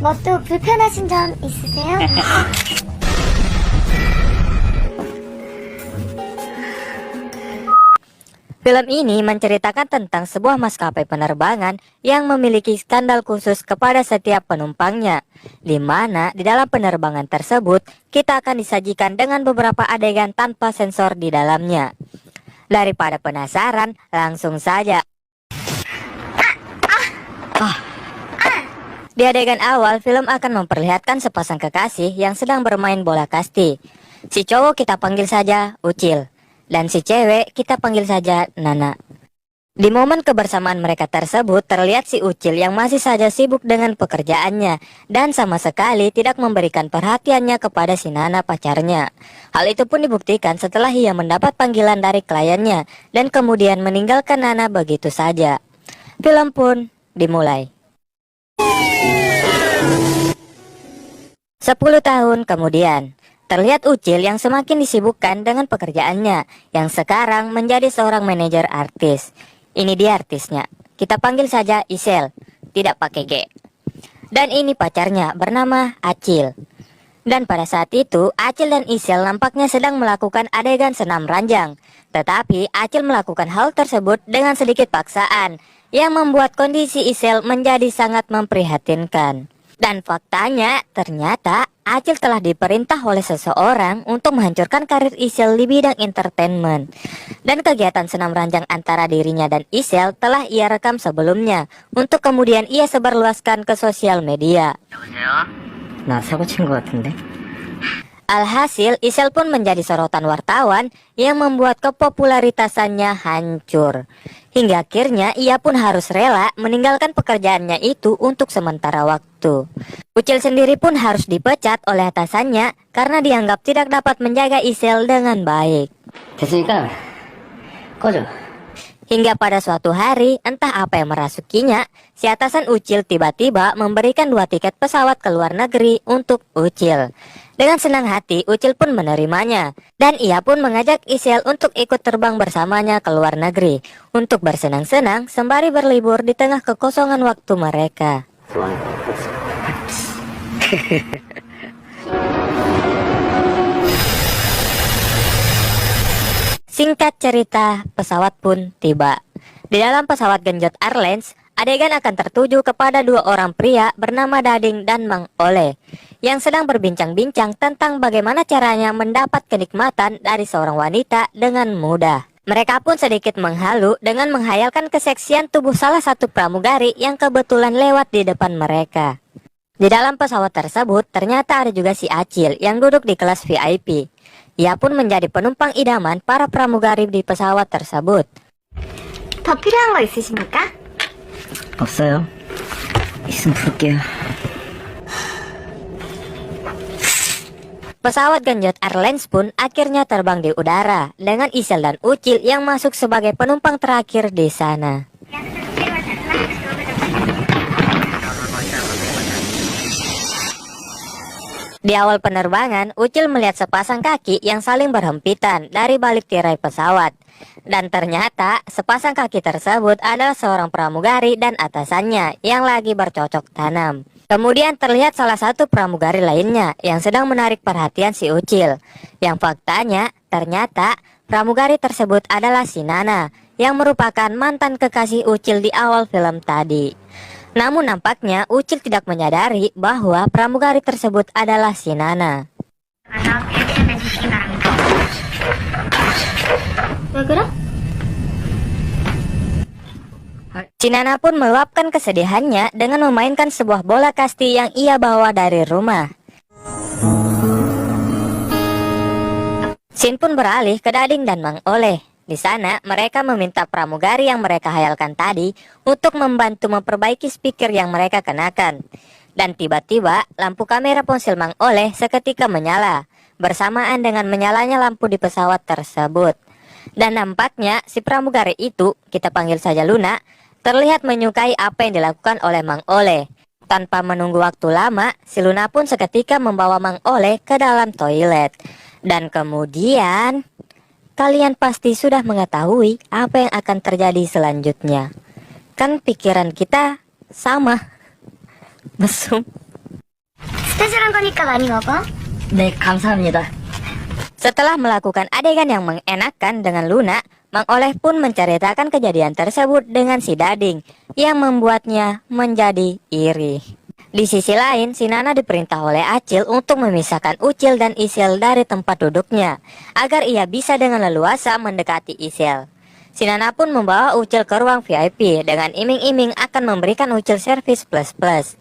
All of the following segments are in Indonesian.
뭐 또 불편하신 점 있으세요? Film ini menceritakan tentang sebuah maskapai penerbangan yang memiliki skandal khusus kepada setiap penumpangnya, di mana di dalam penerbangan tersebut kita akan disajikan dengan beberapa adegan tanpa sensor di dalamnya. Daripada penasaran, langsung saja. Di adegan awal, film akan memperlihatkan sepasang kekasih yang sedang bermain bola kasti. Si cowok kita panggil saja Ucil, dan si cewek kita panggil saja Nana. Di momen kebersamaan mereka tersebut, terlihat si Ucil yang masih saja sibuk dengan pekerjaannya dan sama sekali tidak memberikan perhatiannya kepada si Nana pacarnya. Hal itu pun dibuktikan setelah ia mendapat panggilan dari kliennya dan kemudian meninggalkan Nana begitu saja. Film pun dimulai. 10 tahun kemudian, terlihat Ucil yang semakin disibukkan dengan pekerjaannya, yang sekarang menjadi seorang manajer artis. Ini dia artisnya, kita panggil saja Isel, tidak pakai G. Dan ini pacarnya bernama Acil. Dan pada saat itu, Acil dan Isel nampaknya sedang melakukan adegan senam ranjang. Tetapi Acil melakukan hal tersebut dengan sedikit paksaan, yang membuat kondisi Isel menjadi sangat memprihatinkan. Dan faktanya, ternyata Acil telah diperintah oleh seseorang untuk menghancurkan karir Isel di bidang entertainment. Dan kegiatan senam ranjang antara dirinya dan Isel telah ia rekam sebelumnya, untuk kemudian ia sebarluaskan ke sosial media. 나 사고 친 것 같은데? Alhasil, Isel pun menjadi sorotan wartawan yang membuat kepopularitasannya hancur. Hingga akhirnya ia pun harus rela meninggalkan pekerjaannya itu untuk sementara waktu. Ucil sendiri pun harus dipecat oleh atasannya karena dianggap tidak dapat menjaga Isel dengan baik. 됐으니까 꺼져. Hingga pada suatu hari, entah apa yang merasukinya, si atasan Ucil tiba-tiba memberikan 2 tiket pesawat ke luar negeri untuk Ucil. Dengan senang hati, Ucil pun menerimanya. Dan ia pun mengajak Isel untuk ikut terbang bersamanya ke luar negeri, untuk bersenang-senang sembari berlibur di tengah kekosongan waktu mereka. Singkat cerita, pesawat pun tiba. Di dalam pesawat Genjot Airlines, adegan akan tertuju kepada 2 orang pria bernama Dading dan Mang Oleh, yang sedang berbincang-bincang tentang bagaimana caranya mendapat kenikmatan dari seorang wanita dengan mudah. Mereka pun sedikit menghalu dengan menghayalkan keseksian tubuh salah satu pramugari yang kebetulan lewat di depan mereka. Di dalam pesawat tersebut, ternyata ada juga si Acil yang duduk di kelas VIP. Ia pun menjadi penumpang idaman para pramugari di pesawat tersebut. 더 필요한 거 있으십니까? 없어요. 있으면 부를게요. Pesawat Genjot Airlines pun akhirnya terbang di udara dengan Isel dan Ucil yang masuk sebagai penumpang terakhir di sana. Di awal penerbangan, Ucil melihat sepasang kaki yang saling berhempitan dari balik tirai pesawat. Dan ternyata sepasang kaki tersebut adalah seorang pramugari dan atasannya yang lagi bercocok tanam. Kemudian terlihat salah satu pramugari lainnya yang sedang menarik perhatian si Ucil. Yang faktanya, ternyata pramugari tersebut adalah si Nana, yang merupakan mantan kekasih Ucil di awal film tadi. Namun nampaknya Ucil tidak menyadari bahwa pramugari tersebut adalah si Nana. Si Nana pun meluapkan kesedihannya dengan memainkan sebuah bola kasti yang ia bawa dari rumah. Scene pun beralih ke Dading dan Mang Oleh. Di sana, mereka meminta pramugari yang mereka hayalkan tadi untuk membantu memperbaiki speaker yang mereka kenakan. Dan tiba-tiba, lampu kamera ponsel Mang Oleh seketika menyala, bersamaan dengan menyalanya lampu di pesawat tersebut. Dan nampaknya, si pramugari itu, kita panggil saja Luna, terlihat menyukai apa yang dilakukan oleh Mang Oleh. Tanpa menunggu waktu lama, si Luna pun seketika membawa Mang Oleh ke dalam toilet. Dan kemudian, kalian pasti sudah mengetahui apa yang akan terjadi selanjutnya. Kan pikiran kita sama. Mesum. 스페셜한 거니까 많이 먹어. 네, 감사합니다. Setelah melakukan adegan yang mengenakan dengan Luna, Mang Oleh pun menceritakan kejadian tersebut dengan si Dading, yang membuatnya menjadi iri. Di sisi lain, si Nana diperintah oleh Acil untuk memisahkan Ucil dan Isel dari tempat duduknya, agar ia bisa dengan leluasa mendekati Isel. Si Nana pun membawa Ucil ke ruang VIP dengan iming-iming akan memberikan Ucil servis plus-plus.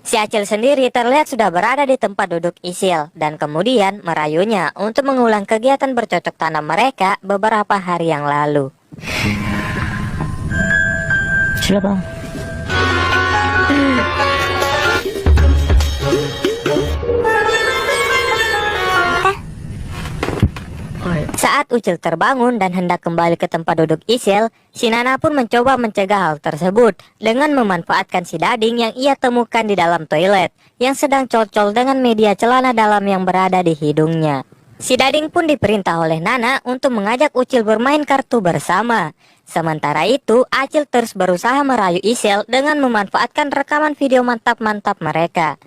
Si Acil sendiri terlihat sudah berada di tempat duduk Isil dan kemudian merayunya untuk mengulang kegiatan bercocok tanam mereka beberapa hari yang lalu. 출발. Saat Ucil terbangun dan hendak kembali ke tempat duduk Isil, si Nana pun mencoba mencegah hal tersebut dengan memanfaatkan si Dading yang ia temukan di dalam toilet yang sedang col-col dengan media celana dalam yang berada di hidungnya. Si Dading pun diperintah oleh Nana untuk mengajak Ucil bermain kartu bersama. Sementara itu, Acil terus berusaha merayu Isel dengan memanfaatkan rekaman video mantap-mantap mereka.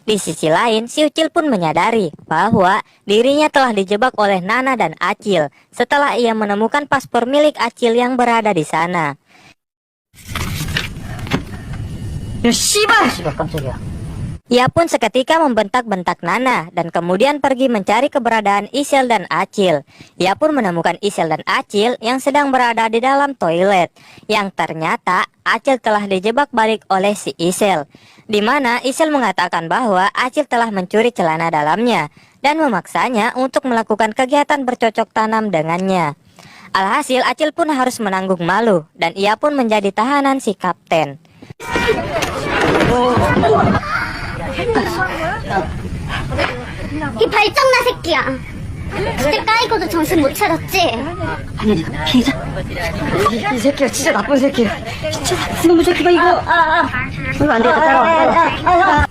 Di sisi lain, si Ucil pun menyadari bahwa dirinya telah dijebak oleh Nana dan Acil setelah ia menemukan paspor milik Acil yang berada di sana. 야, 씨발! 씨발, 깜짝이야. Ia pun seketika membentak-bentak Nana dan kemudian pergi mencari keberadaan Isel dan Acil. Ia pun menemukan Isel dan Acil yang sedang berada di dalam toilet, yang ternyata Acil telah dijebak balik oleh si Isel, di mana Isel mengatakan bahwa Acil telah mencuri celana dalamnya dan memaksanya untuk melakukan kegiatan bercocok tanam dengannya. Alhasil Acil pun harus menanggung malu dan ia pun menjadi tahanan si kapten. 이 발정나 새끼야. 그때 까이고도 정신 못 차렸지? 아니, 피해자? 이 새끼가 진짜 나쁜 새끼야. 진짜 나쁜 놈의 새끼가 이거. 이거 안 되겠다, 따라와.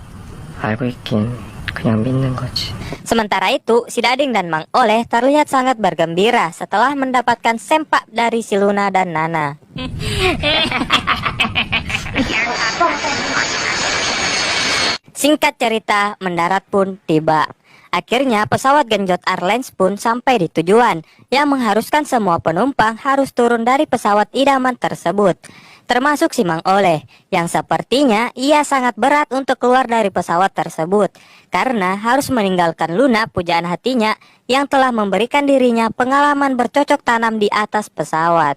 알고 있긴 그냥 믿는 거지. Sementara itu, si Dading dan Mang Oleh terlihat sangat bergembira setelah mendapatkan sempak dari si Luna dan Nana. Singkat cerita, mendarat pun tiba. Akhirnya pesawat Genjot Airlines pun sampai di tujuan, yang mengharuskan semua penumpang harus turun dari pesawat idaman tersebut, termasuk si Mang Oleh, yang sepertinya ia sangat berat untuk keluar dari pesawat tersebut, karena harus meninggalkan Luna pujaan hatinya yang telah memberikan dirinya pengalaman bercocok tanam di atas pesawat.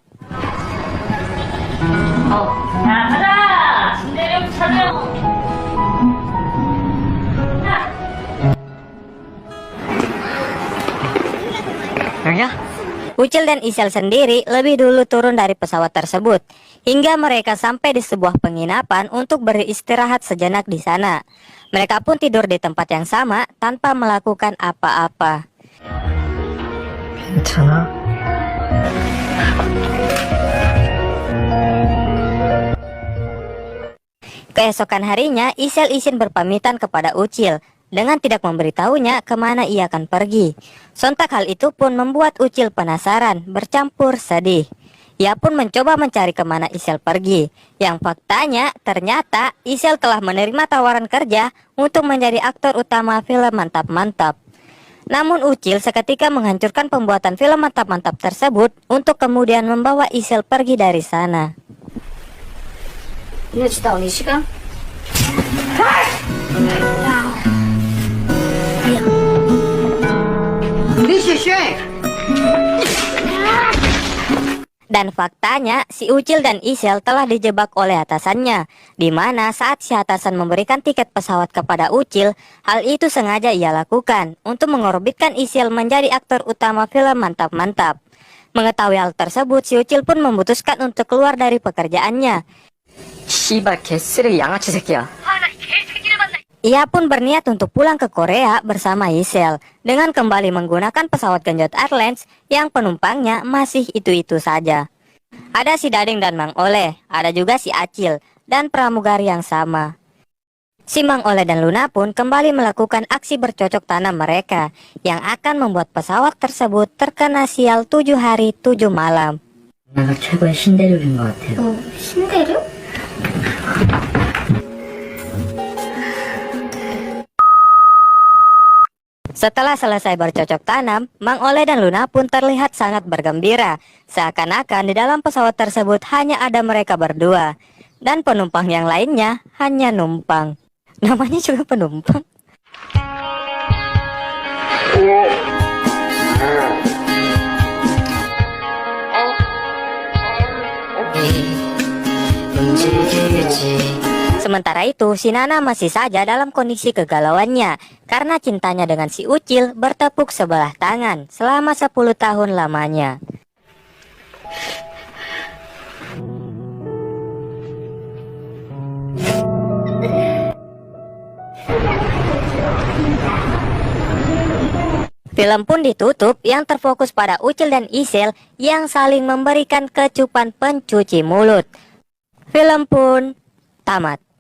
Ucil dan Isel sendiri lebih dulu turun dari pesawat tersebut, hingga mereka sampai di sebuah penginapan untuk beristirahat sejenak di sana. Mereka pun tidur di tempat yang sama tanpa melakukan apa-apa. 괜찮아? Keesokan harinya, Isel izin berpamitan kepada Ucil dengan tidak memberitahunya kemana ia akan pergi. Sontak hal itu pun membuat Ucil penasaran, bercampur sedih. Ia pun mencoba mencari kemana Isel pergi, yang faktanya ternyata Isel telah menerima tawaran kerja untuk menjadi aktor utama film mantap-mantap. Namun Ucil seketika menghancurkan pembuatan film mantap-mantap tersebut untuk kemudian membawa Isel pergi dari sana. 이거 진짜 언니 시간? Dan faktanya, si Ucil dan Isel telah dijebak oleh atasannya, di mana saat si atasan memberikan tiket pesawat kepada Ucil, hal itu sengaja ia lakukan untuk mengorbitkan Isel menjadi aktor utama film mantap-mantap. Mengetahui hal tersebut, si Ucil pun memutuskan untuk keluar dari pekerjaannya. 씨발, 개쓰레기 양아치 새끼야. Ia pun berniat untuk pulang ke Korea bersama Isel dengan kembali menggunakan pesawat Genjot Airlines yang penumpangnya masih itu-itu saja. Ada si Dading dan Mang Oleh, ada juga si Acil dan pramugari yang sama. Si Mang Oleh dan Luna pun kembali melakukan aksi bercocok tanam mereka yang akan membuat pesawat tersebut terkena sial 7 hari 7 malam. 내가 최고의 신대륙인 것 같아요. 신대륙? 。Setelah selesai bercocok tanam, Mang Oleh dan Luna pun terlihat sangat bergembira. Seakan-akan di dalam pesawat tersebut hanya ada mereka berdua. Dan penumpang yang lainnya hanya numpang. Namanya juga penumpang. Sementara itu, si Nana masih saja dalam kondisi kegalauannya karena cintanya dengan si Ucil bertepuk sebelah tangan selama 10 tahun lamanya. Film pun ditutup yang terfokus pada Ucil dan Isel yang saling memberikan kecupan pencuci mulut. Film pun tamat.